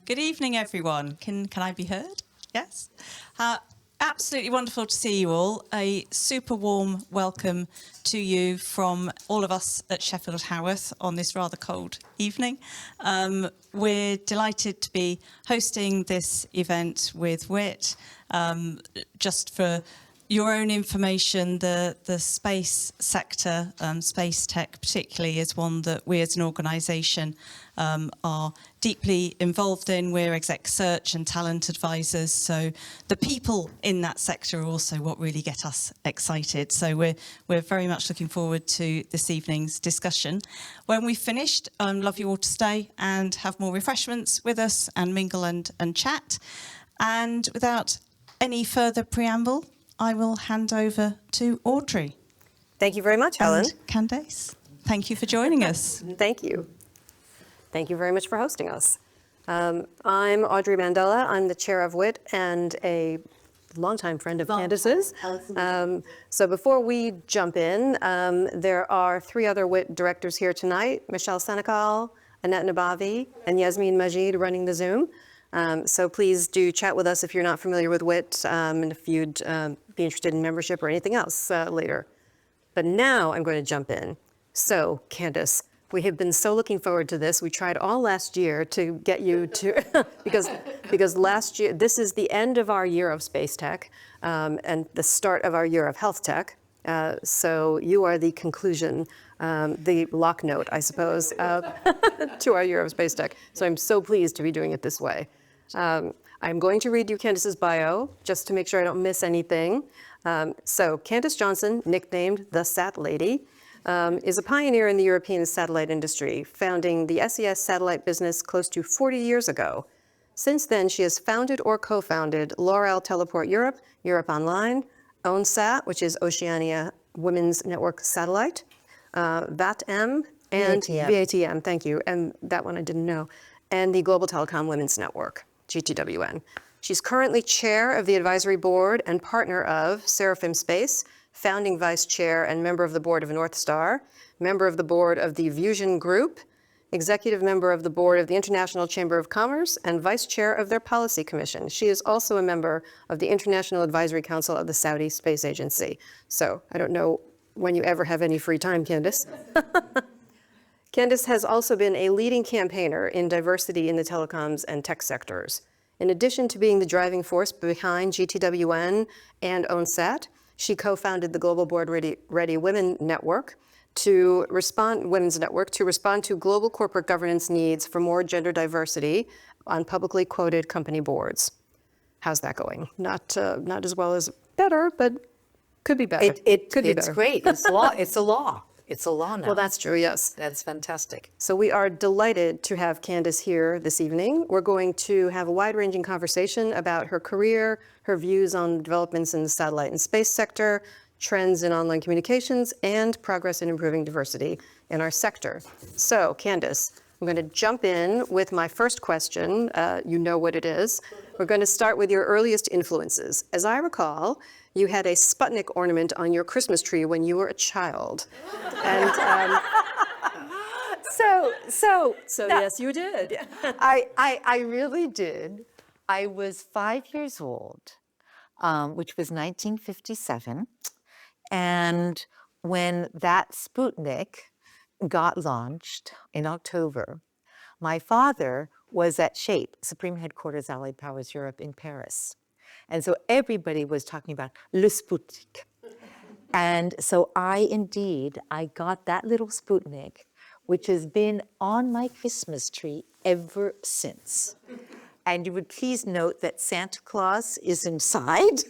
Good evening, everyone. Can I be heard? Yes. Absolutely wonderful to see you all. A super warm welcome to you from all of us at Sheffield Haworth on this rather cold evening. We're delighted to be hosting this event with WiTT. Just for your own information, the space sector, space tech particularly, is one that we as an organisation are deeply involved in. We're exec search and talent advisors, so the people in that sector are also what really get us excited. So we're very much looking forward to this evening's discussion. When we've finished, I'd love you all to stay and have more refreshments with us and mingle and chat. And without any further preamble, I will hand over to Audrey. Thank you very much, Helen. And Candace, thank you for joining us. Thank you. Thank you very much for hosting us. I'm Audrey Mandela. I'm the chair of WiTT and a longtime friend of Candace's. So before we jump in, there are three other WiTT directors here tonight: Michelle Senecal, Annette Nabavi, and Yasmin Majid running the Zoom. So please do chat with us if you're not familiar with WiTT and if you'd be interested in membership or anything else later. But now I'm going to jump in. So, Candace, we have been so looking forward to this. We tried all last year to get you to, because last year, this is the end of our year of space tech and the start of our year of health tech. So you are the conclusion, the lock note, I suppose, to our year of space tech. So I'm so pleased to be doing it this way. I'm going to read you Candace's bio, just to make sure I don't miss anything. So Candace Johnson, nicknamed the Sat Lady, is a pioneer in the European satellite industry, founding the SES satellite business close to 40 years ago. Since then, she has founded or co-founded L'Oreal Teleport Europe, Europe Online, OwnSat, which is Oceania Women's Network Satellite, VATM, and VATM, thank you, and that one I didn't know, and the Global Telecom Women's Network, GTWN. She's currently chair of the advisory board and partner of Seraphim Space, founding vice chair and member of the board of North Star, member of the board of the Fusion Group, executive member of the board of the International Chamber of Commerce, and vice chair of their policy commission. She is also a member of the International Advisory Council of the Saudi Space Agency. So I don't know when you ever have any free time, Candace. Candace has also been a leading campaigner in diversity in the telecoms and tech sectors. In addition to being the driving force behind GTWN and OwnSat, she co-founded the Global Board Ready Women's Network to respond to global corporate governance needs for more gender diversity on publicly quoted company boards. How's that going? Not as well as better, but could be better. It's great. It's law. It's a law. It's a law now. Well, that's true, yes. That's fantastic. So we are delighted to have Candace here this evening. We're going to have a wide-ranging conversation about her career, her views on developments in the satellite and space sector, trends in online communications, and progress in improving diversity in our sector. So, Candace, I'm going to jump in with my first question. You know what it is. We're going to start with your earliest influences. As I recall, you had a Sputnik ornament on your Christmas tree when you were a child. And So yes, you did. I really did. I was 5 years old, which was 1957. And when that Sputnik got launched in October, my father was at SHAPE, Supreme Headquarters Allied Powers Europe in Paris. And so everybody was talking about Le Sputnik. And so I got that little Sputnik, which has been on my Christmas tree ever since. And you would please note that Santa Claus is inside.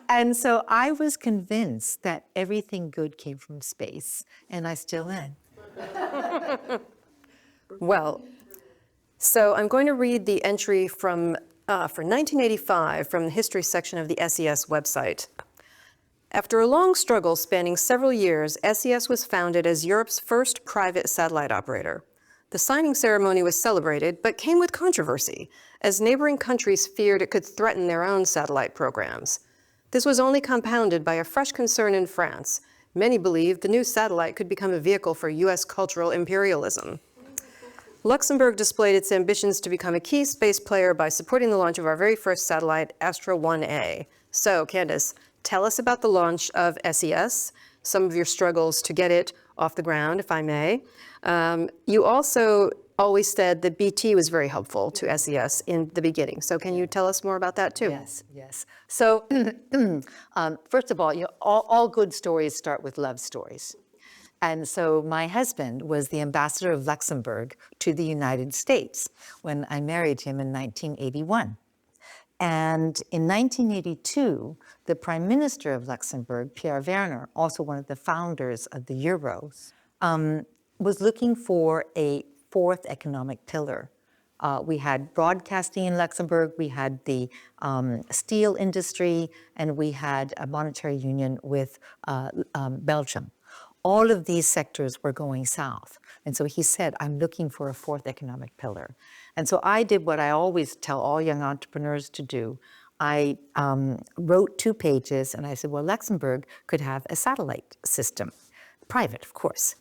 And so I was convinced that everything good came from space, and I still am. Well, so I'm going to read the entry from for 1985 from the history section of the SES website. After a long struggle spanning several years, SES was founded as Europe's first private satellite operator. The signing ceremony was celebrated, but came with controversy, as neighboring countries feared it could threaten their own satellite programs. This was only compounded by a fresh concern in France. Many believed the new satellite could become a vehicle for US cultural imperialism. Luxembourg displayed its ambitions to become a key space player by supporting the launch of our very first satellite, Astra 1A. So, Candace, tell us about the launch of SES, some of your struggles to get it off the ground, if I may. You also always said that BT was very helpful to SES in the beginning. So can you tell us more about that too? Yes, yes. So first of all, all good stories start with love stories. And so my husband was the ambassador of Luxembourg to the United States when I married him in 1981. And in 1982, the Prime Minister of Luxembourg, Pierre Werner, also one of the founders of the euro, was looking for a fourth economic pillar. We had broadcasting in Luxembourg, we had the steel industry, and we had a monetary union with Belgium. All of these sectors were going south. And so he said, I'm looking for a fourth economic pillar. And so I did what I always tell all young entrepreneurs to do. I wrote 2 pages and I said, well, Luxembourg could have a satellite system, private, of course.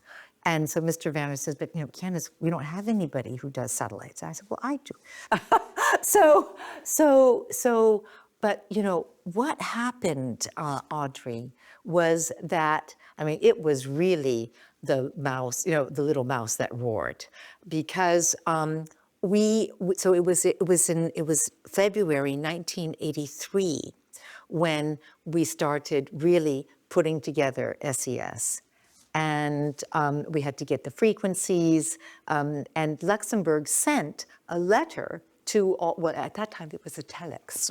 And so Mr. Werner says, but Candace, we don't have anybody who does satellites. I said, well, I do. But what happened, Audrey, was that, it was really the mouse, the little mouse that roared, because it was February 1983 when we started really putting together SES. And we had to get the frequencies, and Luxembourg sent a letter to all, well, at that time it was a telex,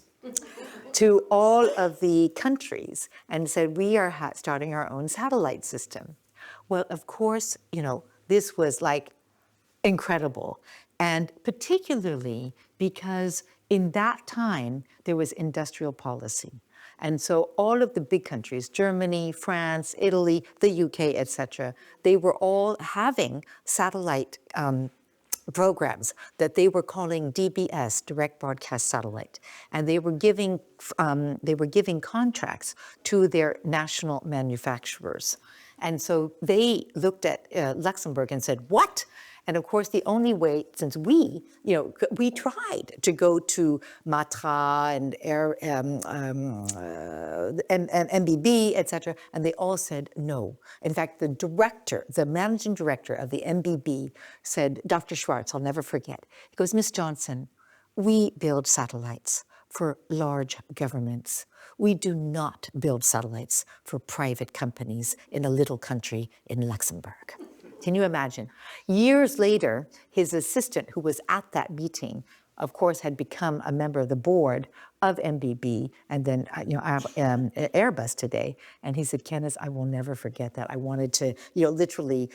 to all of the countries and said, we are starting our own satellite system. Well, of course, this was like incredible. And particularly because in that time, there was industrial policy. And so all of the big countries, Germany, France, Italy, the UK, etc., they were all having satellite programs that they were calling DBS, direct broadcast satellite, and they were giving contracts to their national manufacturers. And so they looked at Luxembourg and said, what? And of course, the only way, since we tried to go to Matra and MBB, et cetera, and they all said no. In fact, the managing director of the MBB said, Dr. Schwartz, I'll never forget, he goes, Miss Johnson, we build satellites for large governments. We do not build satellites for private companies in a little country in Luxembourg. Can you imagine? Years later, his assistant, who was at that meeting, of course, had become a member of the board of MBB and then Airbus today. And he said, Candace, I will never forget that. I wanted to, literally,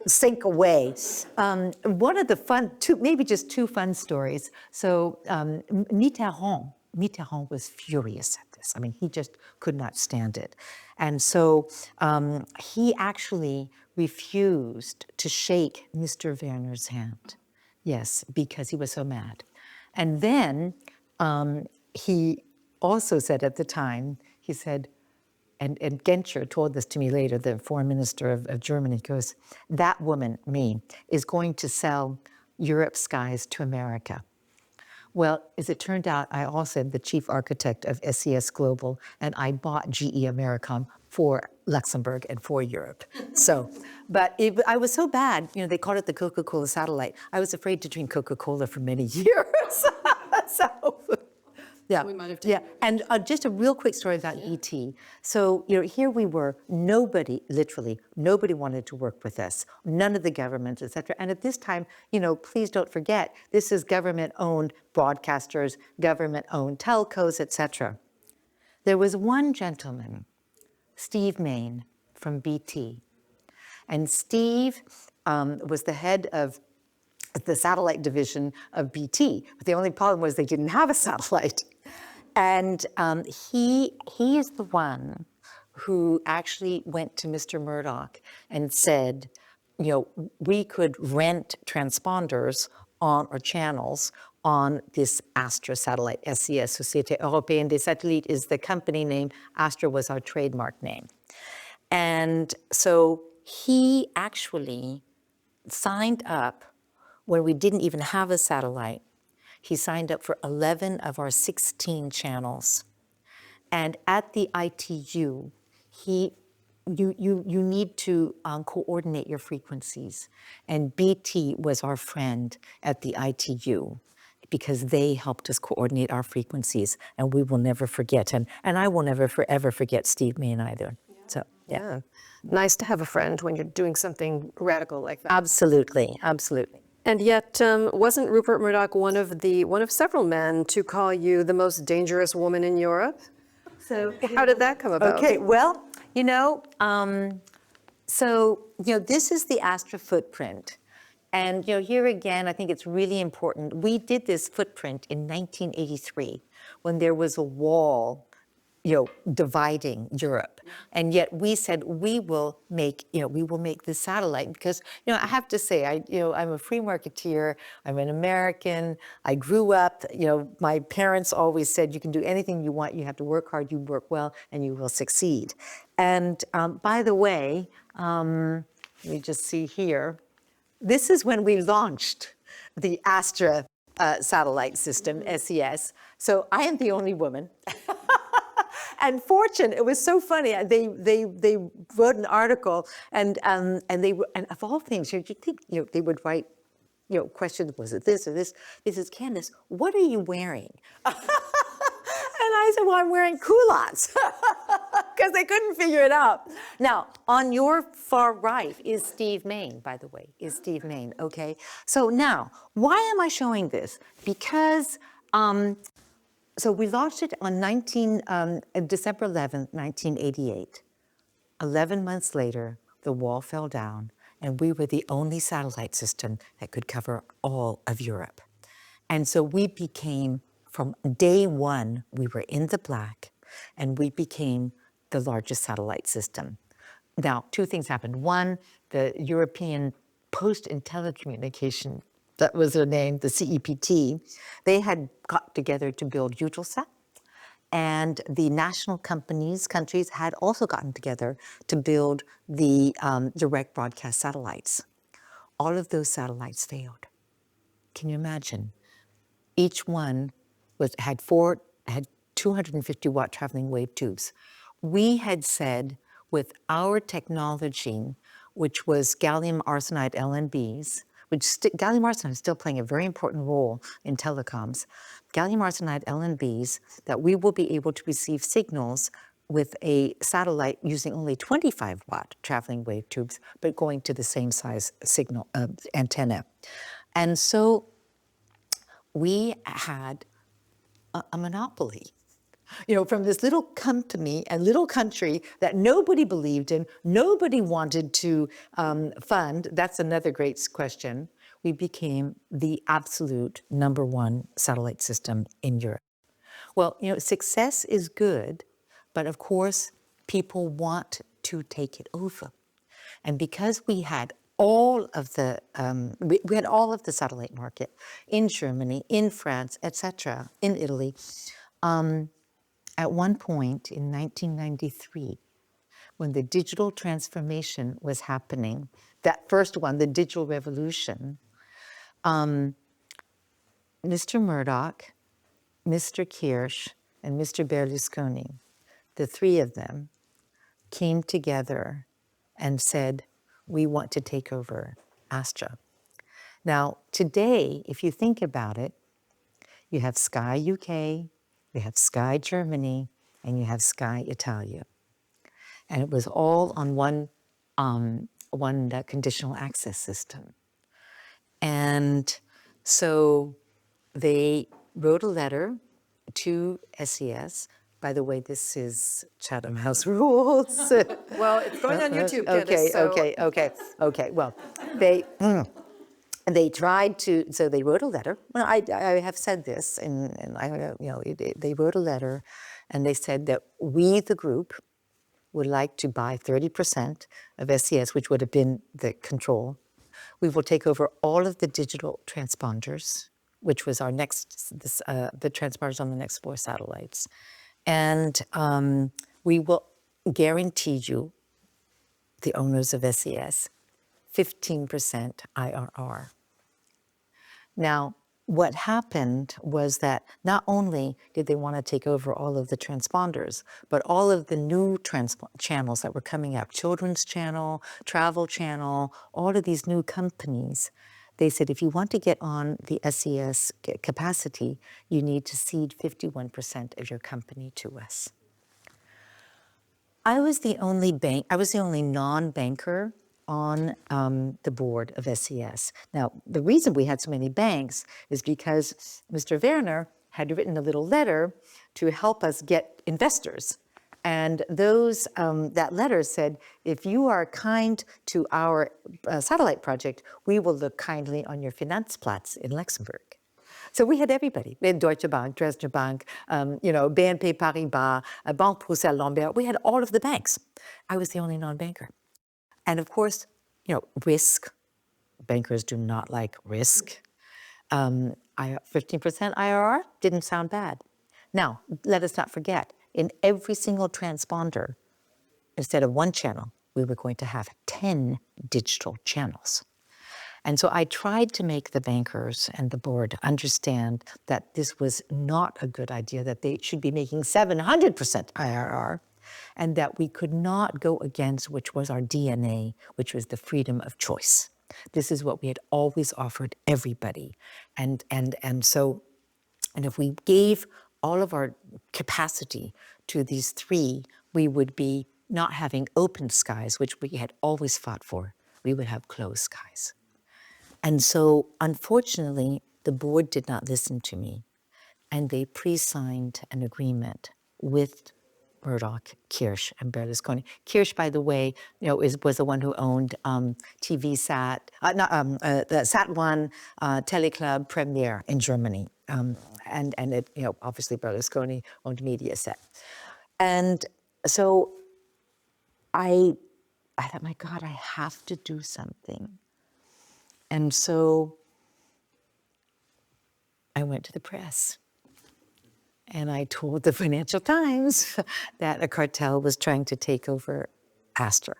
sink away. One of the fun, maybe just 2 fun stories. So Mitterrand was furious at this. He just could not stand it. And so he actually refused to shake Mr. Werner's hand. Yes, because he was so mad. And then he also said at the time, he said, and Genscher told this to me later, the foreign minister of Germany, he goes, that woman, me, is going to sell Europe's skies to America. Well, as it turned out, I also am the chief architect of SES Global, and I bought GE Americom for Luxembourg and for Europe. So, but I was so bad, they called it the Coca-Cola satellite. I was afraid to drink Coca-Cola for many years. Yeah, we might have yeah. And just a real quick story about ET. So, here we were, literally nobody wanted to work with us, none of the governments, et cetera. And at this time, please don't forget, this is government-owned broadcasters, government-owned telcos, et cetera. There was one gentleman, Steve Main from BT. And Steve was the head of the satellite division of BT. But the only problem was they didn't have a satellite. And he is the one who actually went to Mr. Murdoch and said, we could rent transponders or channels on this Astra satellite, SES, Société Européenne des Satellites is the company name. Astra was our trademark name. And so he actually signed up when we didn't even have a satellite, he signed up for 11 of our 16 channels. And at the ITU, you need to coordinate your frequencies. And BT was our friend at the ITU because they helped us coordinate our frequencies, and we will never forget. And I will never forever forget Steve Main either. So, yeah. Yeah. Nice to have a friend when you're doing something radical like that. Absolutely, absolutely. And yet, wasn't Rupert Murdoch one of several men to call you the most dangerous woman in Europe? So how did that come about? Okay, well, this is the Astra footprint. And, here again, I think it's really important. We did this footprint in 1983 when there was a wall, dividing Europe. And yet we said, we will make this satellite because, I have to say, I'm a free marketeer, I'm an American, I grew up, my parents always said, you can do anything you want, you have to work hard, you work well, and you will succeed. And by the way, let me just see here, this is when we launched the Astra satellite system, SES. So I am the only woman. And Fortune, it was so funny. They wrote an article, and of all things, you think they would write, questions. Was it this or this? This is Candace. What are you wearing? And I said, well, I'm wearing culottes because they couldn't figure it out. Now, on your far right is Steve Main, by the way, is Steve Main. Okay. So now, why am I showing this? Because. So we launched it on December 11th, 1988. 11 months later, the wall fell down, and we were the only satellite system that could cover all of Europe. And so we became, from day one, we were in the black, and we became the largest satellite system. Now, two things happened. One, the European Post and Telecommunication, that was their name, the CEPT, they had got together to build Eutelsat, and the national countries had also gotten together to build the direct broadcast satellites. All of those satellites failed. Can you imagine? Each one had 250-watt traveling wave tubes. We had said, with our technology, which was gallium arsenide LNBs, gallium arsenide is still playing a very important role in telecoms. Gallium arsenide LNBs, that we will be able to receive signals with a satellite using only 25-watt traveling wave tubes, but going to the same size signal antenna. And so we had a monopoly. From this little company, a little country that nobody believed in, nobody wanted to fund. That's another great question. We became the absolute #1 satellite system in Europe. Well, success is good, but of course, people want to take it over. And because we had all of the satellite market in Germany, in France, etc., in Italy. At one point in 1993, when the digital transformation was happening, that first one, the digital revolution, Mr. Murdoch, Mr. Kirsch, and Mr. Berlusconi, the three of them, came together and said, we want to take over Astra. Now, today, if you think about it, you have Sky UK, you have Sky Germany, and you have Sky Italia. And it was all on one conditional access system. And so they wrote a letter to SES. By the way, this is Chatham House rules. Well, it's going on YouTube, Candace. Okay. Well, they tried to, so they wrote a letter. Well, I have said this, and they wrote a letter, and they said that we, the group, would like to buy 30% of SES, which would have been the control. We will take over all of the digital transponders, which was our next, the transponders on the next 4 satellites. And we will guarantee you, the owners of SES, 15% IRR. Now, what happened was that not only did they want to take over all of the transponders, but all of the new channels that were coming up, Children's Channel, Travel Channel, all of these new companies, they said, if you want to get on the SES capacity, you need to cede 51% of your company to us. I was the only non-banker on the board of SES. Now, the reason we had so many banks is because Mr. Werner had written a little letter to help us get investors. And that letter said, if you are kind to our satellite project, we will look kindly on your Finanzplatz in Luxembourg. So we had everybody. We had Deutsche Bank, Dresdner Bank, BNP Paribas, Banque Bruxelles Lambert. We had all of the banks. I was the only non-banker. And of course, risk. Bankers do not like risk. 15% IRR didn't sound bad. Now, let us not forget, in every single transponder, instead of one channel, we were going to have 10 digital channels. And so I tried to make the bankers and the board understand that this was not a good idea, that they should be making 700% IRR, and that we could not go against, which was our DNA, which was the freedom of choice. This is what we had always offered everybody. And if we gave all of our capacity to these three, we would be not having open skies, which we had always fought for. We would have closed skies. And so, unfortunately, the board did not listen to me, and they pre-signed an agreement with Murdoch, Kirsch, and Berlusconi. Kirsch, by the way, was the one who owned TV Sat, the Sat One, Teleclub, Premiere in Germany, and it, obviously Berlusconi owned Mediaset, and so I thought, my God, I have to do something, and so I went to the press. And I told the Financial Times that a cartel was trying to take over Astra.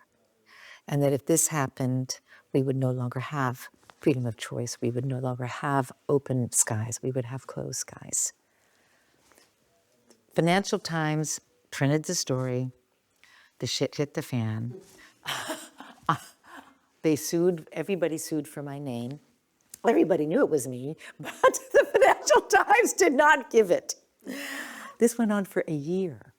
And that if this happened, we would no longer have freedom of choice. We would no longer have open skies. We would have closed skies. Financial Times printed the story. The shit hit the fan. They sued, everybody sued for my name. Everybody knew it was me, but the Financial Times did not give it. This went on for a year.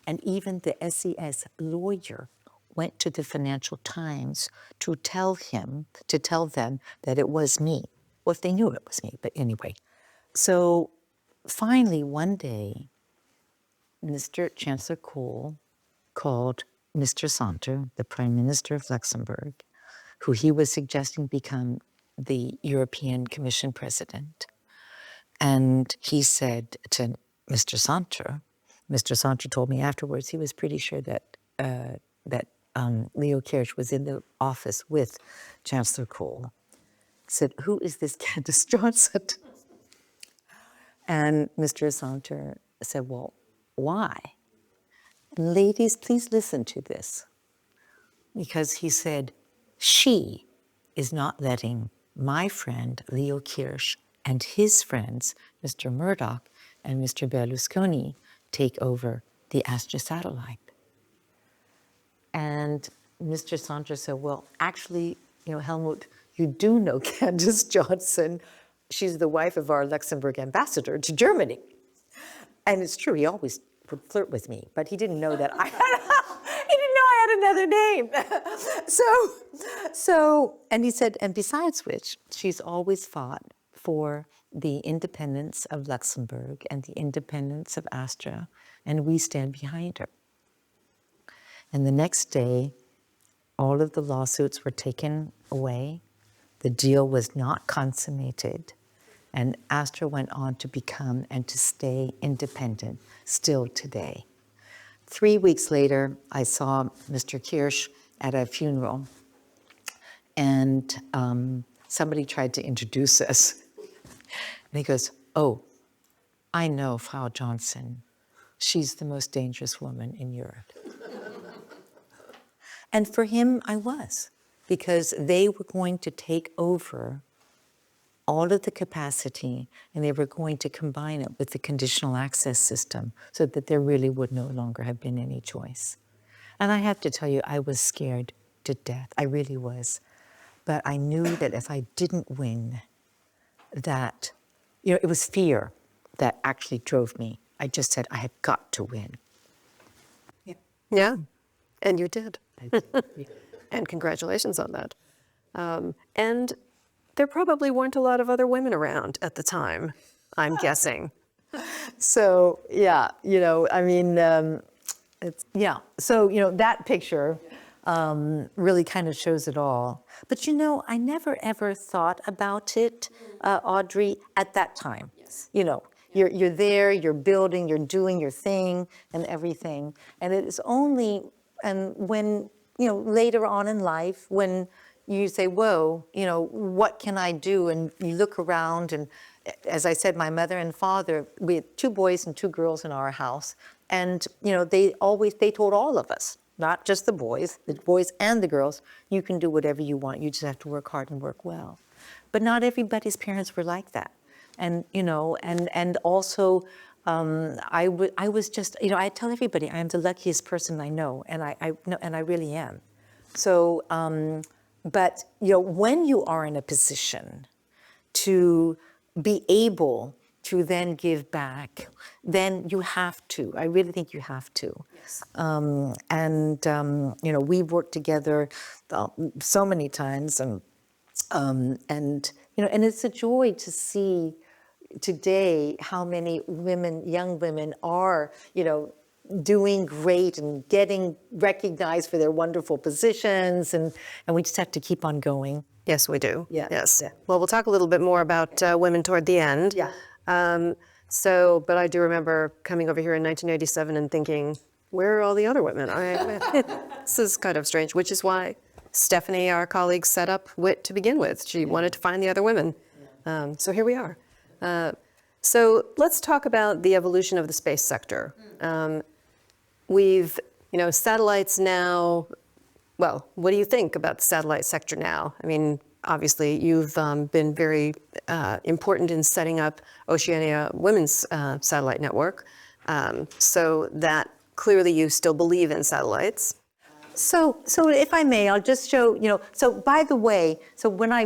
And even the SES lawyer went to the Financial Times to tell them that it was me. Well, if they knew it was me, but anyway. So finally, one day, Mr. Chancellor Kohl called Mr. Santer, the Prime Minister of Luxembourg, who he was suggesting become the European Commission President. And he said to Mr. Santer told me afterwards he was pretty sure that Leo Kirsch was in the office with Chancellor Kohl. Said, who is this Candace Johnson? And Mr. Santer said, well, why? And ladies, please listen to this. Because he said, she is not letting my friend Leo Kirsch and his friends, Mr. Murdoch and Mr. Berlusconi, take over the Astra satellite. And Mr. Santer said, well, actually, Helmut, you do know Candace Johnson. She's the wife of our Luxembourg ambassador to Germany. And it's true, he always would flirt with me, but he didn't know that I had another name. And he said, and besides which, she's always fought for the independence of Luxembourg and the independence of Astra, and we stand behind her. And the next day, all of the lawsuits were taken away. The deal was not consummated, and Astra went on to become and to stay independent still today. 3 weeks later, I saw Mr. Kirsch at a funeral, and somebody tried to introduce us. And he goes, oh, I know Frau Johnson. She's the most dangerous woman in Europe. And for him, I was, because they were going to take over all of the capacity, and they were going to combine it with the conditional access system so that there really would no longer have been any choice. And I have to tell you, I was scared to death. I really was. But I knew that if I didn't win, that, it was fear that actually drove me. I just said, I have got to win. Yeah, and you did. And congratulations on that. And there probably weren't a lot of other women around at the time, I'm guessing. So, yeah, So, that picture really kind of shows it all. But, I never ever thought about it, Audrey, at that time. Yes. You're there, you're building, you're doing your thing and everything. And it is only, and when, later on in life, when you say, whoa, what can I do? And you look around, and as I said, my mother and father, we had 2 boys and 2 girls in our house. And, they told all of us, not just the boys and the girls, you can do whatever you want. You just have to work hard and work well. But not everybody's parents were like that. And, and also, I was just, I tell everybody I am the luckiest person I know, and I really am. So, but, when you are in a position to be able to then give back, then you have to. I really think you have to. Yes. We've worked together so many times, and it's a joy to see today how many young women are, doing great and getting recognized for their wonderful positions, and we just have to keep on going. Yes, we do. Yeah. Yes. Yeah. Well, we'll talk a little bit more about women toward the end. Yeah. But I do remember coming over here in 1987 and thinking, where are all the other women? This is kind of strange, which is why Stephanie, our colleague, set up WiTT to begin with. She wanted to find the other women. So here we are. So let's talk about the evolution of the space sector. We've, satellites now, well, what do you think about the satellite sector now? I mean, obviously, you've been very important in setting up Oceania Women's Satellite Network. So that clearly you still believe in satellites. So if I may, I'll just show, so by the way, so when I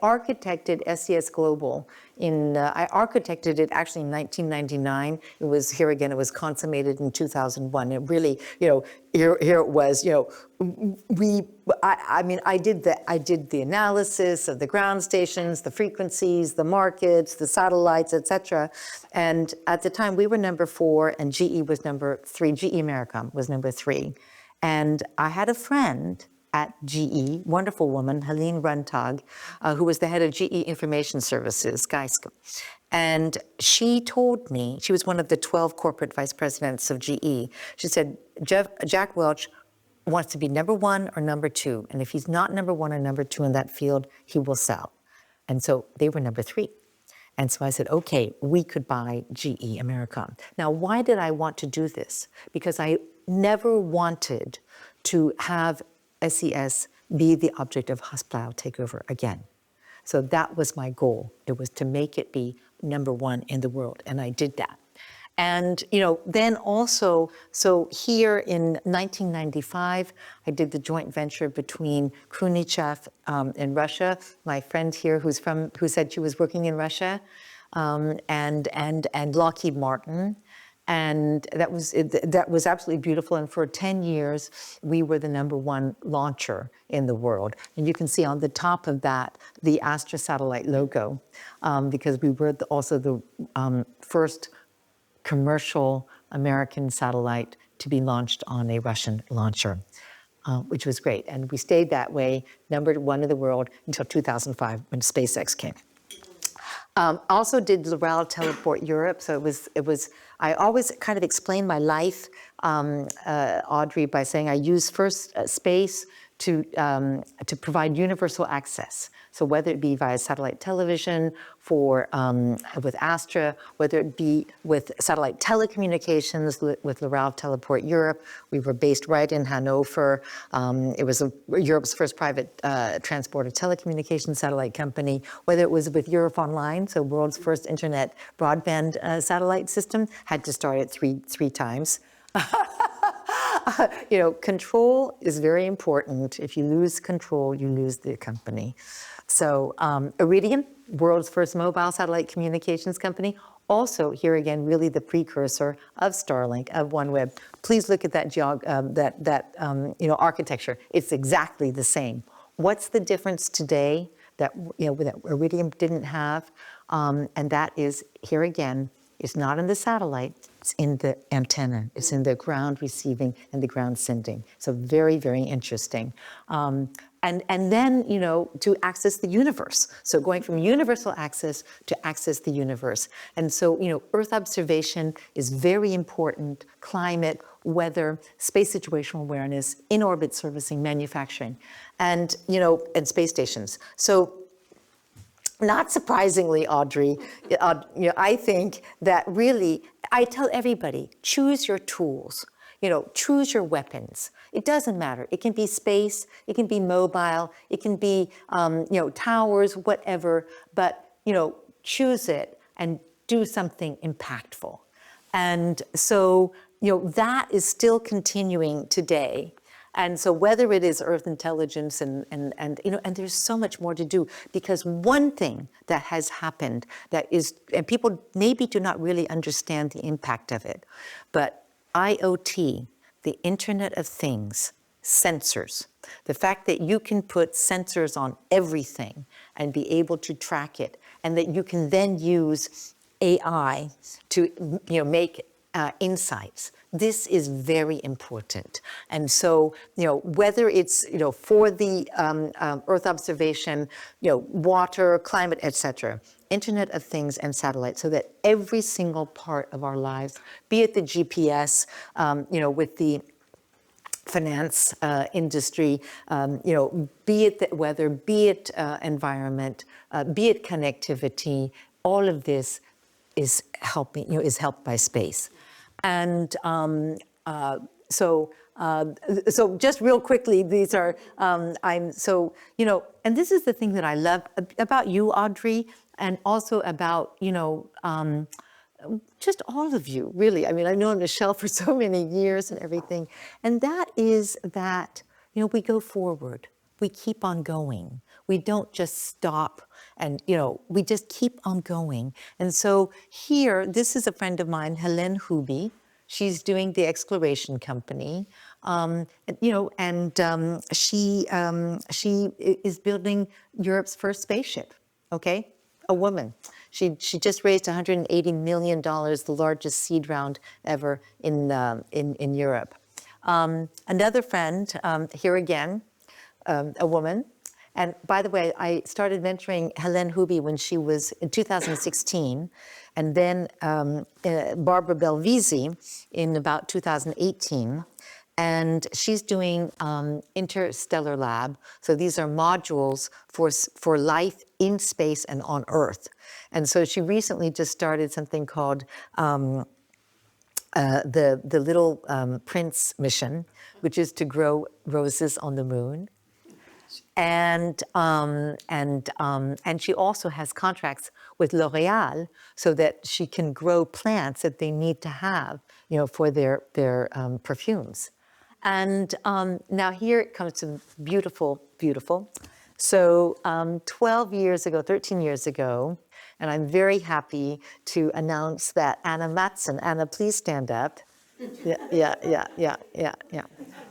architected SES Global I architected it actually in 1999. It was, here again, it was consummated in 2001. It really, here it was, I did the analysis of the ground stations, the frequencies, the markets, the satellites, etc. And at the time we were number 4 and GE was number 3. GE Americom was number 3. And I had a friend at GE, wonderful woman, Helene Runtag, who was the head of GE Information Services, Geiske. And she told me, she was one of the 12 corporate vice presidents of GE. She said, Jack Welch wants to be number 1 or number 2. And if he's not number 1 or number 2 in that field, he will sell. And so they were number 3. And so I said, okay, we could buy GE Americom. Now, why did I want to do this? Because I never wanted to have SES be the object of hostile takeover again. So that was my goal. It was to make it be number 1 in the world, and I did that. And then also, so here in 1995, I did the joint venture between Khrushchev in Russia, my friend here who said she was working in Russia, and Lockheed Martin. And that was absolutely beautiful. And for 10 years, we were the number 1 launcher in the world. And you can see on the top of that, the Astra satellite logo, because we were also the first commercial American satellite to be launched on a Russian launcher, which was great. And we stayed that way, number 1 in the world, until 2005 when SpaceX came. Also did Loral Teleport Europe, so it was. I always kind of explain my life, Audrey, by saying I use first space to provide universal access. So whether it be via satellite television with Astra, whether it be with satellite telecommunications with Le Ralph Teleport Europe, we were based right in Hanover. It was Europe's first private transport of telecommunications satellite company. Whether it was with Europe Online, so world's first internet broadband satellite system, had to start it three times. Control is very important. If you lose control, you lose the company. So Iridium, world's first mobile satellite communications company, also here again, really the precursor of Starlink, of OneWeb. Please look at that architecture. It's exactly the same. What's the difference today that that Iridium didn't have? And that is, here again, it's not in the satellite, it's in the antenna. It's in the ground receiving and the ground sending. So very, very interesting. And then, to access the universe. So going from universal access to access the universe. And so, Earth observation is very important. Climate, weather, space situational awareness, in-orbit servicing, manufacturing, and, and space stations. So not surprisingly, Audrey, I think that really, I tell everybody, choose your tools, choose your weapons. It doesn't matter. It can be space, it can be mobile, it can be, towers, whatever, but, choose it and do something impactful. And so, that is still continuing today. And so whether it is Earth intelligence and there's so much more to do, because one thing that has happened that is, and people maybe do not really understand the impact of it, but IoT, the Internet of Things, sensors, the fact that you can put sensors on everything and be able to track it, and that you can then use AI to make insights. This is very important. And so, whether it's, for the Earth observation, water, climate, etc., Internet of Things and satellites, so that every single part of our lives, be it the GPS, with the finance industry, be it the weather, be it environment, be it connectivity, all of this is is helped by space. And so just real quickly, these are, and this is the thing that I love about you, Audrey, and also about, just all of you, really. I mean, I've known Michelle for so many years and everything. And that is that, we go forward. We keep on going. We don't just stop and, we just keep on going. And so here, this is a friend of mine, Helene Huby. She's doing the exploration company, she is building Europe's first spaceship, okay? A woman. She just raised $180 million, the largest seed round ever in Europe. Another friend, here again, a woman. And by the way, I started mentoring Helene Huby when she was in 2016, and then Barbara Belvisi in about 2018. And she's doing Interstellar Lab. So these are modules for life in space and on Earth. And so she recently just started something called the Little Prince mission, which is to grow roses on the moon. And she also has contracts with L'Oreal so that she can grow plants that they need to have, for their perfumes. And now here it comes to beautiful, beautiful. So 13 years ago, and I'm very happy to announce that Anna Mattsson, Anna, please stand up. Yeah.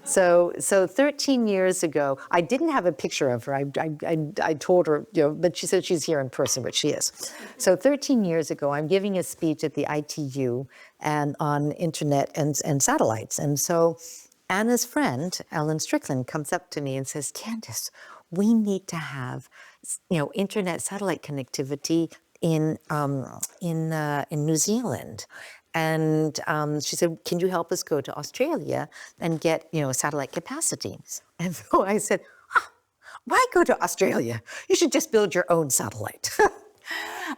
So 13 years ago, I didn't have a picture of her. I told her, but she said she's here in person, but she is. So 13 years ago, I'm giving a speech at the ITU and on internet and satellites. And so Anna's friend, Ellen Strickland, comes up to me and says, Candace, we need to have, internet satellite connectivity in New Zealand. And she said, can you help us go to Australia and get, satellite capacity? And so I said, why go to Australia? You should just build your own satellite.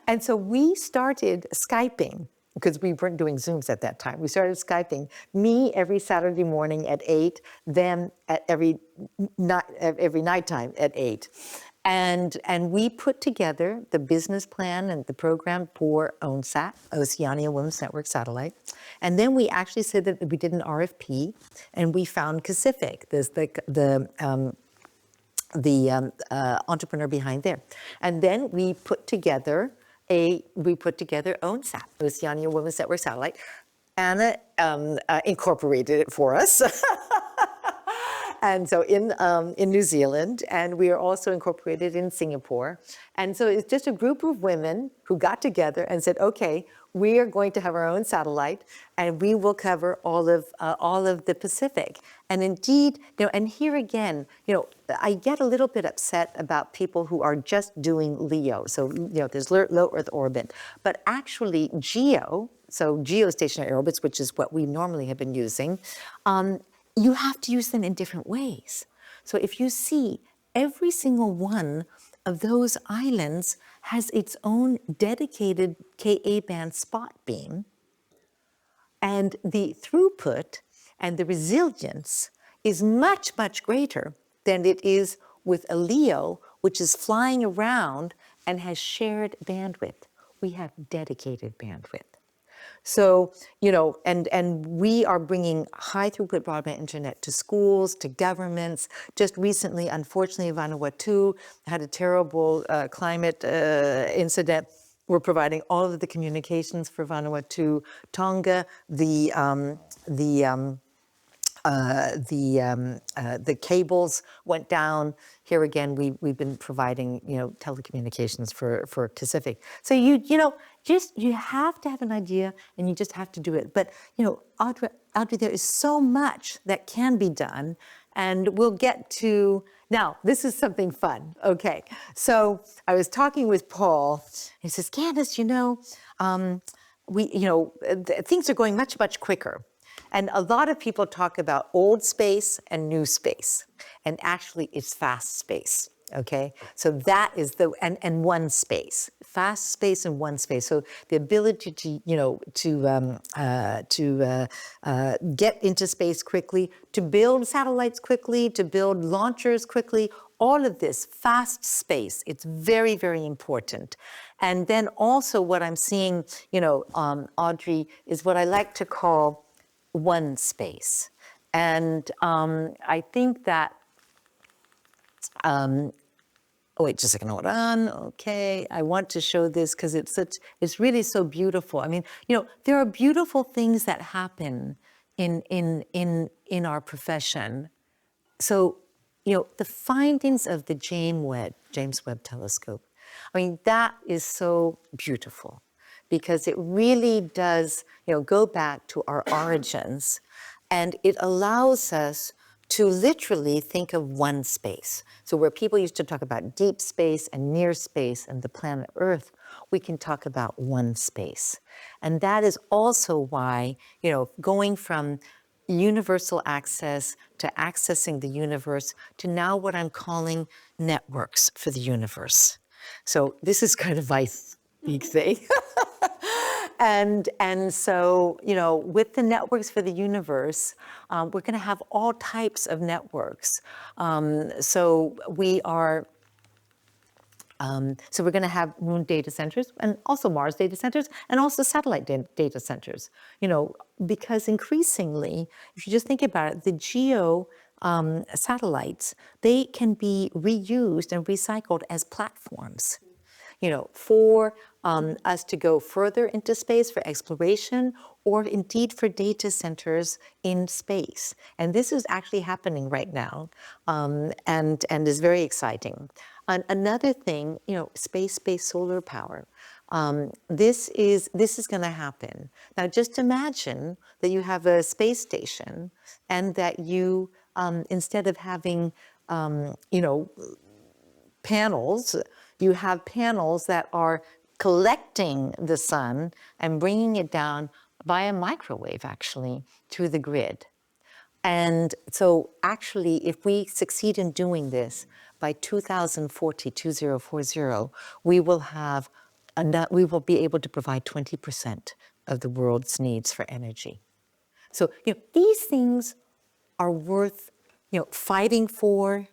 And so we started Skyping, because we weren't doing Zooms at that time. We started Skyping, me every Saturday morning at 8, them at every nighttime at 8. And we put together the business plan and the program for ONSAT, Oceania Women's Network Satellite. And then we actually said that we did an RFP, and we found Pacific, the entrepreneur behind there. And then we put together ONSAT, Oceania Women's Network Satellite. Anna incorporated it for us. And so in New Zealand, and we are also incorporated in Singapore. And so it's just a group of women who got together and said, okay, we are going to have our own satellite, and we will cover all of the Pacific. And indeed, and here again, I get a little bit upset about people who are just doing LEO. So, there's low Earth orbit, but actually GEO, so geostationary orbits, which is what we normally have been using, you have to use them in different ways. So if you see, every single one of those islands has its own dedicated Ka-band spot beam, and the throughput and the resilience is much, much greater than it is with a LEO, which is flying around and has shared bandwidth. We have dedicated bandwidth. So, and we are bringing high throughput broadband internet to schools, to governments. Just recently, unfortunately, Vanuatu had a terrible climate incident. We're providing all of the communications for Vanuatu. Tonga, the cables went down. Here again, we've been providing, telecommunications for Pacific. So you have to have an idea, and you just have to do it. But Audrey, there is so much that can be done, and we'll get to now. This is something fun. Okay, so I was talking with Paul. He says, Candace, things are going much, much quicker. And a lot of people talk about old space and new space, and actually it's fast space, okay? So that is and one space, fast space and one space. So the ability to get into space quickly, to build satellites quickly, to build launchers quickly, all of this fast space, it's very, very important. And then also what I'm seeing, Audrey, is what I like to call one space. And I think that, wait just a second, hold on. Okay, I want to show this because it's really so beautiful. I mean, there are beautiful things that happen in our profession. So, the findings of the James Webb Telescope, I mean, that is so beautiful, because it really does, go back to our origins, and it allows us to literally think of one space. So where people used to talk about deep space and near space and the planet Earth, we can talk about one space. And that is also why, going from universal access to accessing the universe to now what I'm calling networks for the universe. So this is kind of my big thing. And so, with the networks for the universe, we're going to have all types of networks. So we're going to have moon data centers, and also Mars data centers, and also satellite data centers. Because increasingly, if you just think about it, the GEO satellites, they can be reused and recycled as platforms. For us to go further into space for exploration, or indeed for data centers in space. And this is actually happening right now, and is very exciting. Another thing, space-based solar power. This is going to happen. Now, just imagine that you have a space station, and that you, instead of having, panels, you have panels that are collecting the sun and bringing it down via microwave, actually, to the grid. And so actually, if we succeed in doing this, by 2040, we will have we will be able to provide 20% of the world's needs for energy. So, these things are worth, fighting for,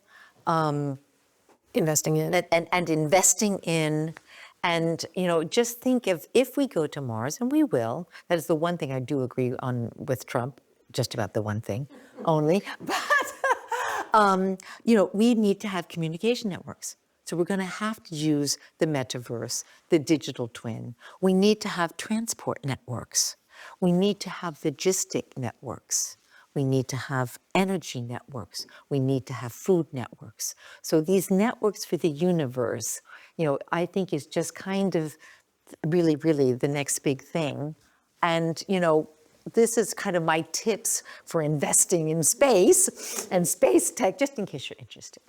Investing in. and investing in. And, just think of if we go to Mars, and we will, that is the one thing I do agree on with Trump, just about the one thing only. But, we need to have communication networks. So we're going to have to use the metaverse, the digital twin. We need to have transport networks. We need to have logistic networks. We need to have energy networks. We need to have food networks. So these networks for the universe, I think is just kind of really, really the next big thing. And, this is kind of my tips for investing in space and space tech, just in case you're interested.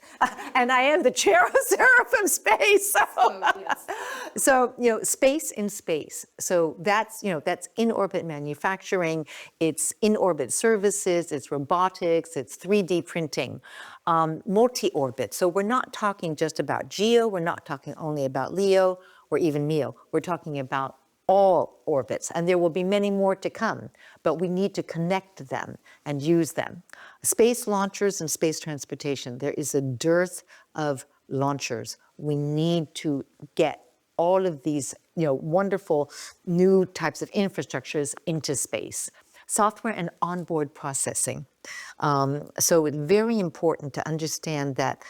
And I am the chair of Seraphim Space. So, space in space. So that's in-orbit manufacturing, it's in-orbit services, it's robotics, it's 3D printing, multi-orbit. So we're not talking just about GEO, we're not talking only about LEO or even MEO. We're talking about all orbits, and there will be many more to come, but we need to connect them and use them. Space launchers and space transportation, there is a dearth of launchers. We need to get all of these, wonderful new types of infrastructures into space. Software and onboard processing. So it's very important to understand that,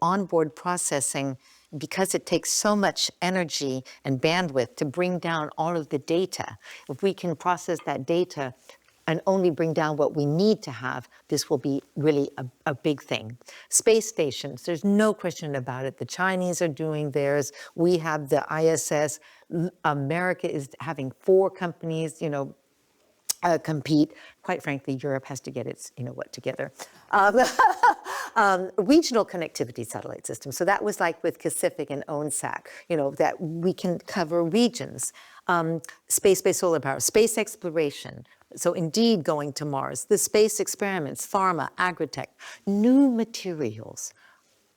onboard processing, because it takes so much energy and bandwidth to bring down all of the data, if we can process that data and only bring down what we need to have, this will be really a big thing. Space stations, there's no question about it. The Chinese are doing theirs. We have the ISS. America is having 4 companies, compete. Quite frankly, Europe has to get its, together. Regional connectivity satellite system. So that was like with Pacific and ONSAC, that we can cover regions. Space-based solar power, space exploration. So indeed going to Mars, the space experiments, pharma, agritech, new materials.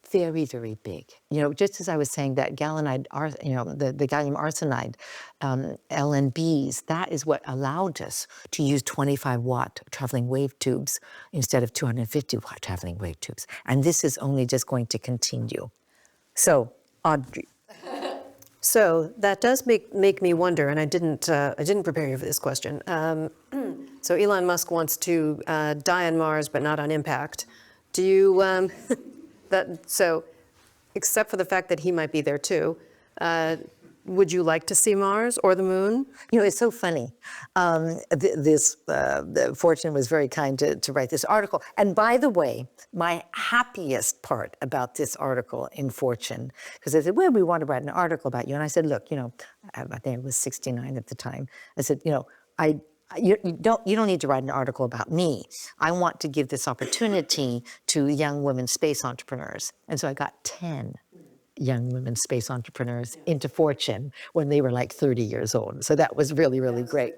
Very, very big. Just as I was saying that galvanide, the gallium arsenide, LNBs, that is what allowed us to use 25-watt traveling wave tubes instead of 250-watt traveling wave tubes. And this is only just going to continue. So, Audrey. So that does make me wonder, and I didn't prepare you for this question. So Elon Musk wants to die on Mars, but not on impact. Do you? So, except for the fact that he might be there too, would you like to see Mars or the moon? It's so funny. Fortune was very kind to write this article. And by the way, my happiest part about this article in Fortune, because they said, well, we want to write an article about you. And I said, look, I think I was 69 at the time. I said, you don't need to write an article about me. I want to give this opportunity to young women space entrepreneurs. And so I got 10 young women space entrepreneurs into Fortune when they were like 30 years old. So that was really, really great.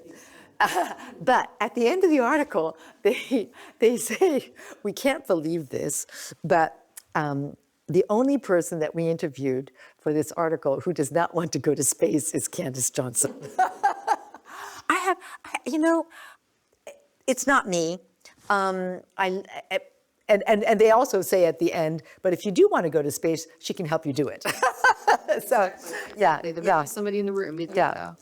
But at the end of the article, they say, we can't believe this, but the only person that we interviewed for this article who does not want to go to space is Candace Johnson. It's not me. And they also say at the end, but if you do want to go to space, she can help you do it. So, yeah. Somebody in the room. Yeah.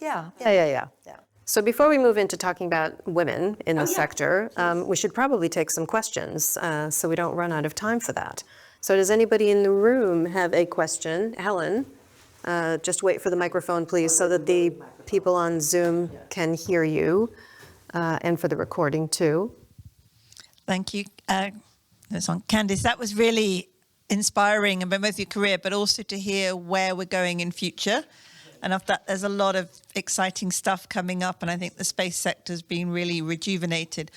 So before we move into talking about women in the sector, we should probably take some questions so we don't run out of time for that. So does anybody in the room have a question? Helen, just wait for the microphone, please, so that the people on Zoom can hear you, and for the recording too. Thank you. That's on Candace. That was really inspiring about both your career, but also to hear where we're going in future. And of that, there's a lot of exciting stuff coming up, and I think the space sector's been really rejuvenated.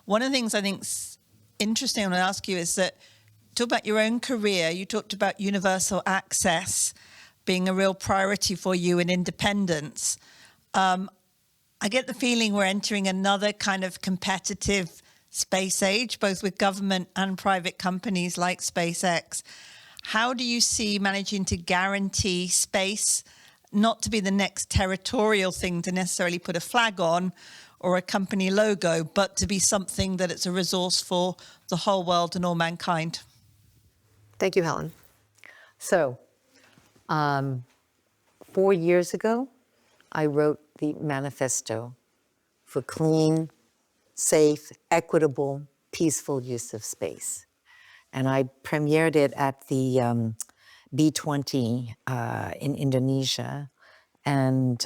One of the things I think's interesting I want to ask you is that, talk about your own career. You talked about universal access being a real priority for you and independence. I get the feeling we're entering another kind of competitive space age, both with government and private companies like SpaceX. how do you see managing to guarantee space not to be the next territorial thing to necessarily put a flag on or a company logo, but to be something that it's a resource for the whole world and all mankind? Thank you, Helen. So, 4 years ago, I wrote the manifesto for clean, safe, equitable, peaceful use of space. And I premiered it at the B20 in Indonesia. And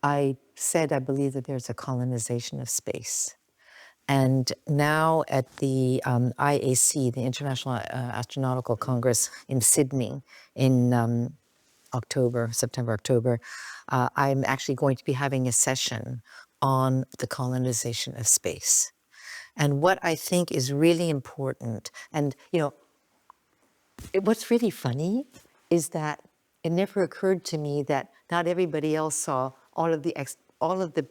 I said I believe that there's a colonization of space. And now at the IAC, the International Astronautical Congress in Sydney in September, October, I'm actually going to be having a session on the colonization of space. And what I think is really important, and what's really funny is that it never occurred to me that not everybody else saw all of the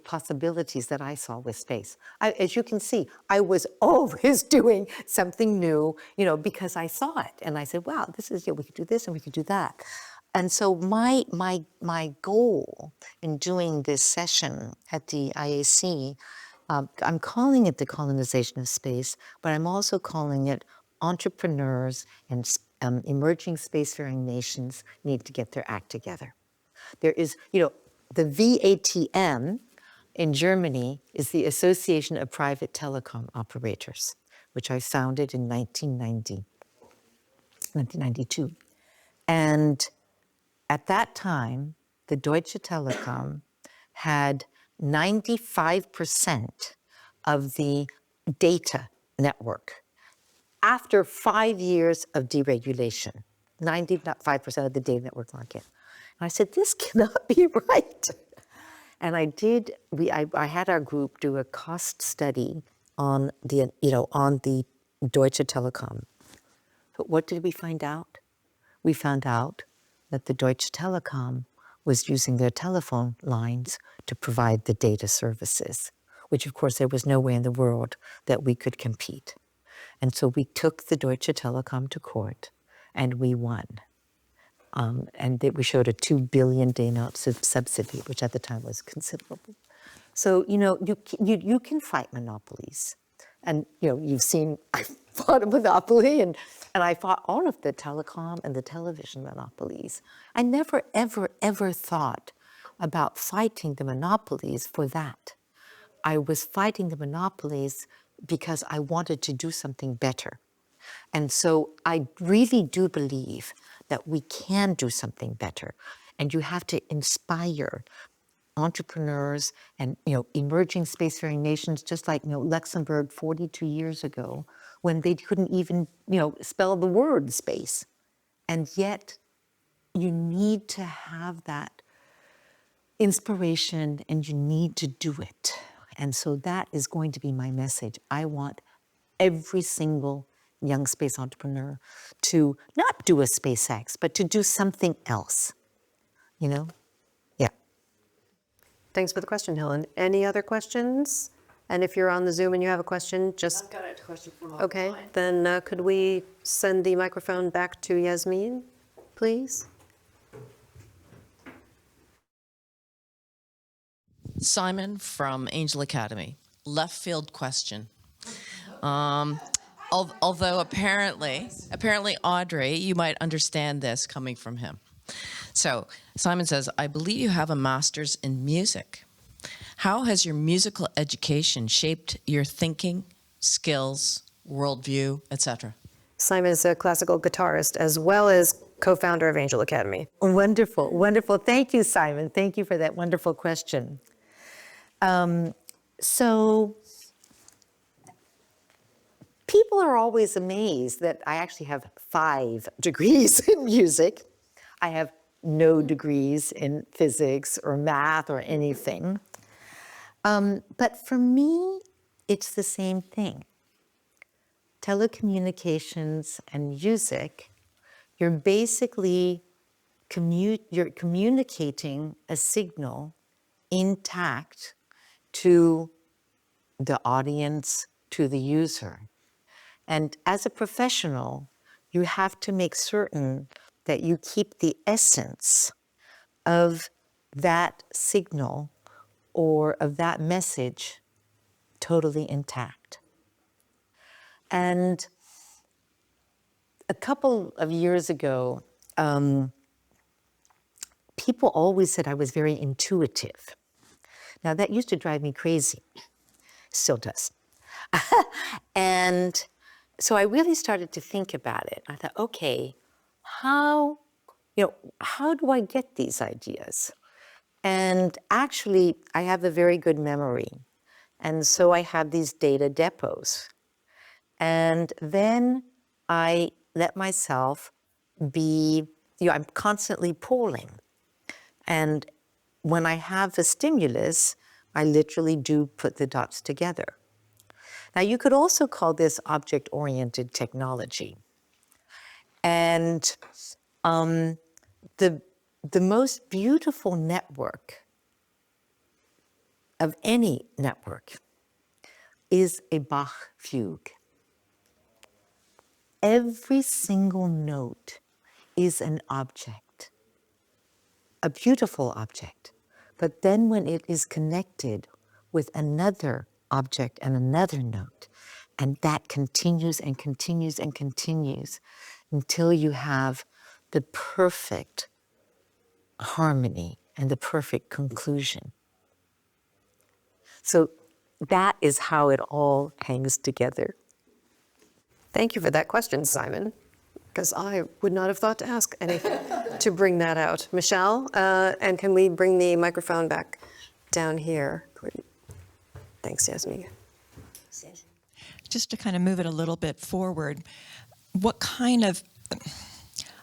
possibilities that I saw with space. As you can see, I was always doing something new, because I saw it, and I said, "Wow, this is we could do this and we could do that." And so my goal in doing this session at the IAC, I'm calling it the colonization of space, but I'm also calling it entrepreneurs and emerging spacefaring nations need to get their act together. There is, the WiTT in Germany is the Association of Private Telecom Operators, which I founded in 1992. And at that time, the Deutsche Telekom had 95% of the data network after 5 years of deregulation. 95% of the data network market. And I said, this cannot be right. And I had our group do a cost study on the Deutsche Telekom. But what did we find out? We found out that the Deutsche Telekom was using their telephone lines to provide the data services, which of course there was no way in the world that we could compete. And so we took the Deutsche Telekom to court and we won. And we showed a 2 billion D-note subsidy, which at the time was considerable. So, you can fight monopolies. And, you've seen, I fought a monopoly and I fought all of the telecom and the television monopolies. I never, ever, ever thought about fighting the monopolies for that. I was fighting the monopolies because I wanted to do something better. And so I really do believe that we can do something better. And you have to inspire entrepreneurs and emerging spacefaring nations, just like Luxembourg 42 years ago, when they couldn't even spell the word space. And yet you need to have that inspiration and you need to do it. And so that is going to be my message. I want every single young space entrepreneur to not do a SpaceX, but to do something else, Yeah. Thanks for the question, Helen. Any other questions? And if you're on the Zoom and you have a question, just... I've got a question from Okay, offline. then could we send the microphone back to Yasmin, please? Simon from Angel Academy. Left field question. Although apparently, Audrey, you might understand this coming from him. So Simon says, I believe you have a master's in music. How has your musical education shaped your thinking, skills, worldview, etc.? Simon is a classical guitarist as well as co-founder of Angel Academy. Wonderful, wonderful. Thank you, Simon. Thank you for that wonderful question. So people are always amazed that I actually have 5 degrees in music. I have no degrees in physics or math or anything. But for me, it's the same thing. Telecommunications and music, you're basically you're communicating a signal intact to the audience, to the user. And as a professional, you have to make certain that you keep the essence of that signal or of that message totally intact. And a couple of years ago, people always said I was very intuitive. Now, that used to drive me crazy, still does. And so I really started to think about it. I thought, okay, how do I get these ideas? And actually, I have a very good memory. And so I have these data depots. And then I let myself be, I'm constantly polling. And when I have a stimulus, I literally do put the dots together. Now, you could also call this object-oriented technology. And the most beautiful network of any network is a Bach fugue. Every single note is an object, a beautiful object. But then when it is connected with another object and another note, and that continues and continues and continues until you have the perfect harmony and the perfect conclusion. So that is how it all hangs together. Thank you for that question, Simon, because I would not have thought to ask anything to bring that out. Michelle, and can we bring the microphone back down here? Thanks, Yasmin. Just to kind of move it a little bit forward, what kind of,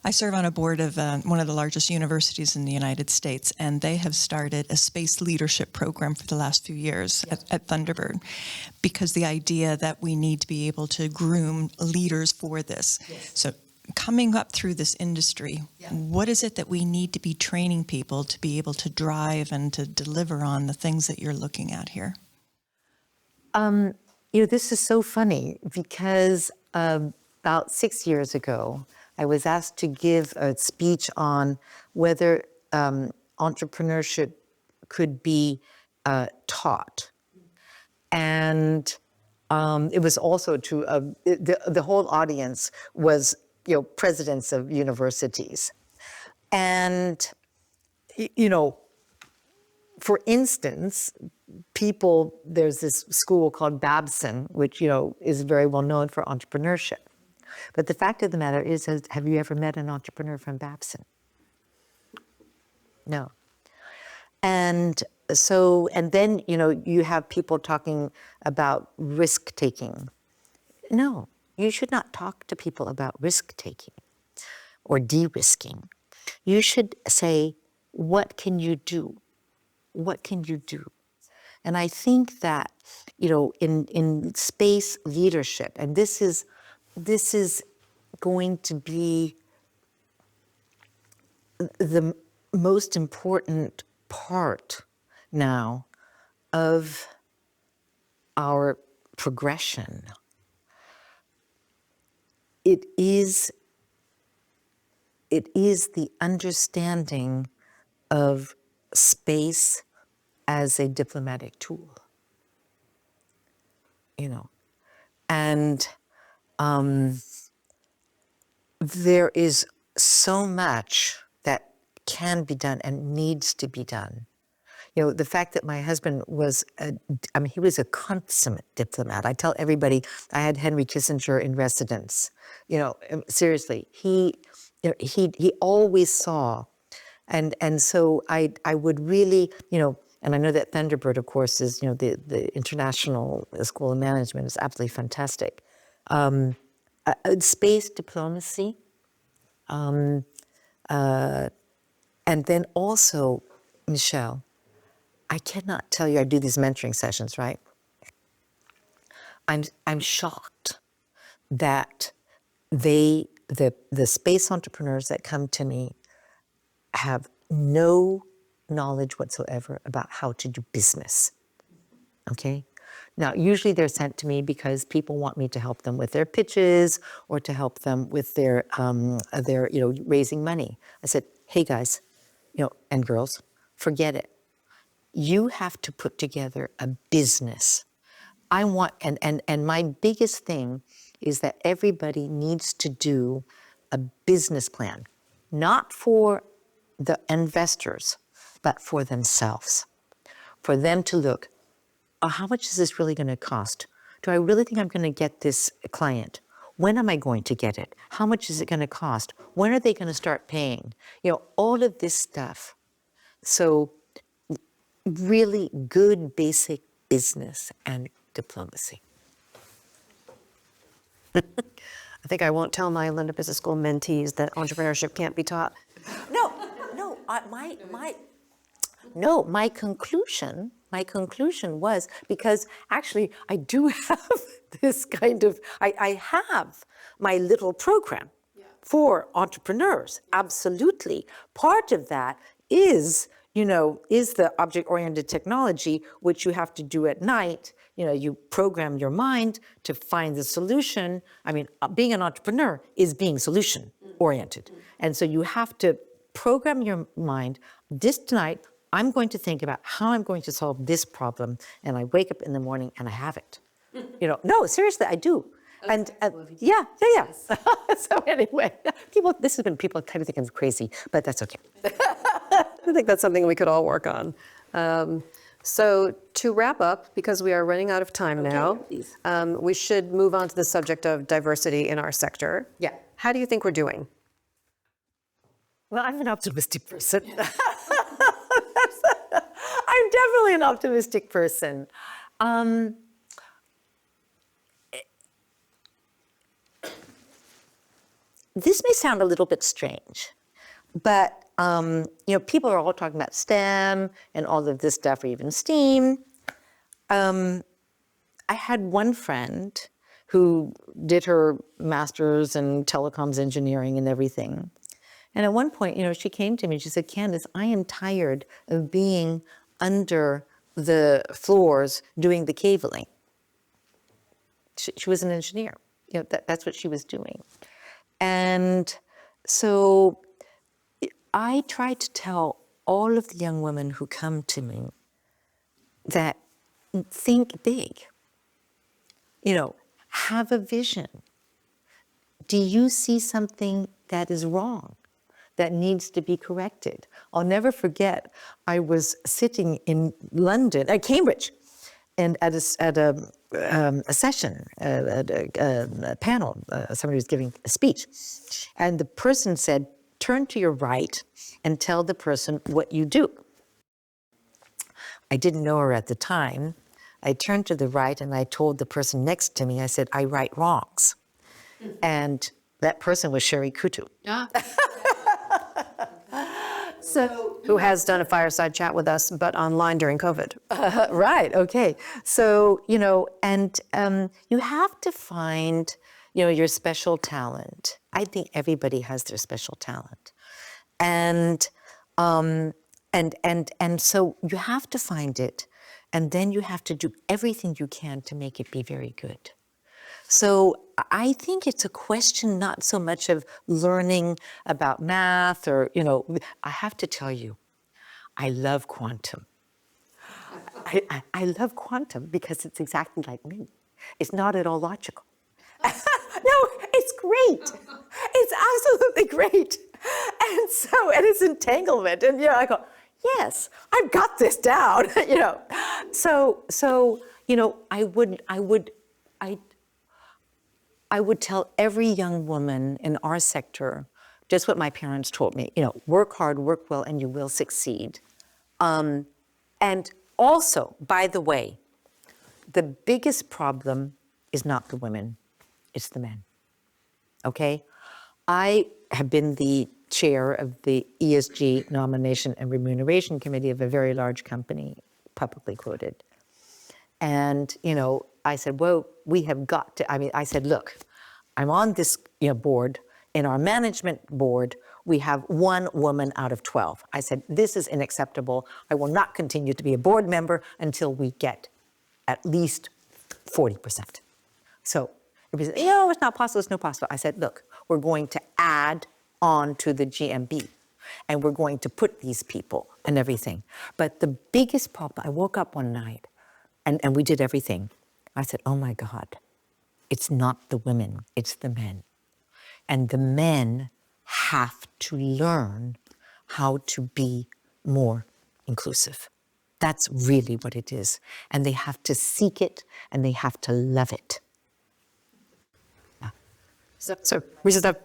I serve on a board of one of the largest universities in the United States, and they have started a space leadership program for the last few years at Thunderbird, because the idea that we need to be able to groom leaders for this. Yes. So coming up through this industry, what is it that we need to be training people to be able to drive and to deliver on the things that you're looking at here? This is so funny because about 6 years ago, I was asked to give a speech on whether entrepreneurship could be taught. And it was also to, the whole audience was, presidents of universities. And, for instance, there's this school called Babson, which, is very well known for entrepreneurship. But the fact of the matter is, have you ever met an entrepreneur from Babson? No. And so, and then, you have people talking about risk-taking. No, you should not talk to people about risk-taking or de-risking. You should say, what can you do? What can you do? And I think that, in space leadership, and this is going to be the most important part now of our progression. It is the understanding of space as a diplomatic tool, and there is so much that can be done and needs to be done. The fact that my husband was, he was a consummate diplomat. I tell everybody, I had Henry Kissinger in residence. Seriously, he always saw, and so I would really, and I know that Thunderbird, of course, is, the International School of Management is absolutely fantastic. Space diplomacy, and then also, Michelle, I cannot tell you, I do these mentoring sessions, right? I'm shocked that the space entrepreneurs that come to me have no knowledge whatsoever about how to do business, okay? Now, usually they're sent to me because people want me to help them with their pitches or to help them with their raising money. I said, hey guys, and girls, forget it. You have to put together a business. I want, and my biggest thing is that everybody needs to do a business plan, not for the investors, but for themselves. For them to look, how much is this really going to cost? Do I really think I'm going to get this client? When am I going to get it? How much is it going to cost? When are they going to start paying? All of this stuff. So really good basic business and diplomacy. I think I won't tell my London Business School mentees that entrepreneurship can't be taught. My conclusion was, because actually I do have this kind of, I have my little program for entrepreneurs, absolutely. Part of that is the object-oriented technology, which you have to do at night. You program your mind to find the solution. I mean, being an entrepreneur is being solution-oriented. And so you have to program your mind. This tonight, I'm going to think about how I'm going to solve this problem. And I wake up in the morning and I have it. No, seriously, I do. And yeah. So anyway, people kind of think I'm crazy, but that's okay. I think that's something we could all work on. So to wrap up, because we are running out of time now, we should move on to the subject of diversity in our sector. Yeah. How do you think we're doing? Well, I'm an optimistic person. I'm definitely an optimistic person. This may sound a little bit strange, but people are all talking about STEM and all of this stuff, or even STEAM. I had one friend who did her master's in telecoms engineering and everything. And at one point, she came to me and she said, Candace, I am tired of being under the floors doing the cabling. She was an engineer. That's what she was doing. And so I try to tell all of the young women who come to me that think big. Have a vision. Do you see something that is wrong, that needs to be corrected? I'll never forget, I was sitting in London, at Cambridge, and at a session, a panel, somebody was giving a speech, and the person said, turn to your right and tell the person what you do. I didn't know her at the time. I turned to the right and I told the person next to me, I said, I right wrongs. And that person was Sherry Kutu. Who has done a fireside chat with us, but online during COVID. Right, okay. So, and you have to find, your special talent. I think everybody has their special talent. And so you have to find it, and then you have to do everything you can to make it be very good. So I think it's a question not so much of learning about math or, I have to tell you, I love quantum. I love quantum because it's exactly like me. It's not at all logical. No, it's great. It's absolutely great. And it's entanglement. And I go, yes, I've got this down. So I would tell every young woman in our sector just what my parents told me, work hard, work well, and you will succeed. And also, by the way, the biggest problem is not the women, it's the men, okay? I have been the chair of the ESG Nomination and Remuneration Committee of a very large company, publicly quoted. And, I said, well, we have got to, I said, look, I'm on this board. In our management board, we have 1 woman out of 12. I said, this is unacceptable. I will not continue to be a board member until we get at least 40%. So everybody said, no, it's not possible, it's not possible. I said, look, we're going to add on to the GMB, and we're going to put these people and everything. But the biggest problem, I woke up one night, and we did everything. I said, oh my God, it's not the women, it's the men. And the men have to learn how to be more inclusive. That's really what it is. And they have to seek it, and they have to love it. Yeah. So we just have...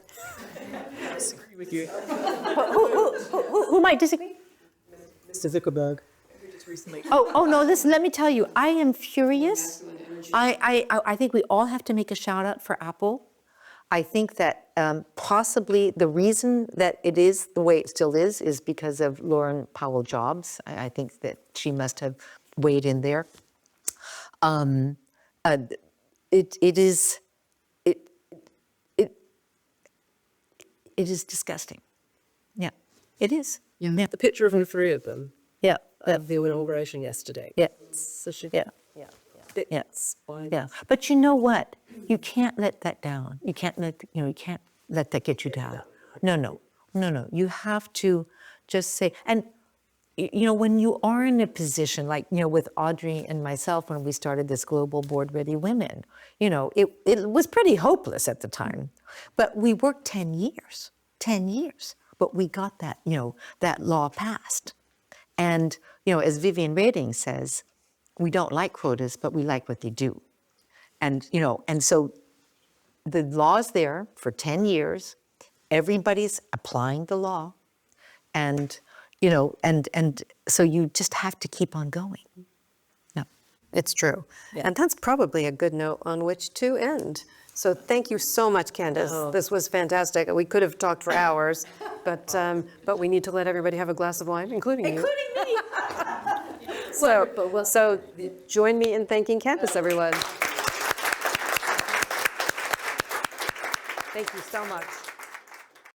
I disagree with you. Who might disagree? Mr. Zuckerberg. Oh no, listen, let me tell you, I am furious. I think we all have to make a shout out for Apple. I think that possibly the reason that it is the way it still is because of Lauren Powell Jobs. I think that she must have weighed in there. It is disgusting. Yeah, it is. Yeah. The picture of the three of them Yeah. at the inauguration yesterday. Yeah. So she, Yeah. yeah. Yeah, but you know what? You can't let that down. You can't let that get you down. No. You have to just say, and when you are in a position like with Audrey and myself when we started this Global Board Ready Women, it was pretty hopeless at the time, but we worked 10 years, but we got that that law passed, and as Vivian Reding says, we don't like quotas, but we like what they do. And, and so the law's there for 10 years. Everybody's applying the law. And, and so you just have to keep on going. Yeah. It's true. And that's probably a good note on which to end. So thank you so much, Candace. This was fantastic. We could have talked for hours, but we need to let everybody have a glass of wine, including you. me. So join me in thanking Candace, everyone. Thank you so much.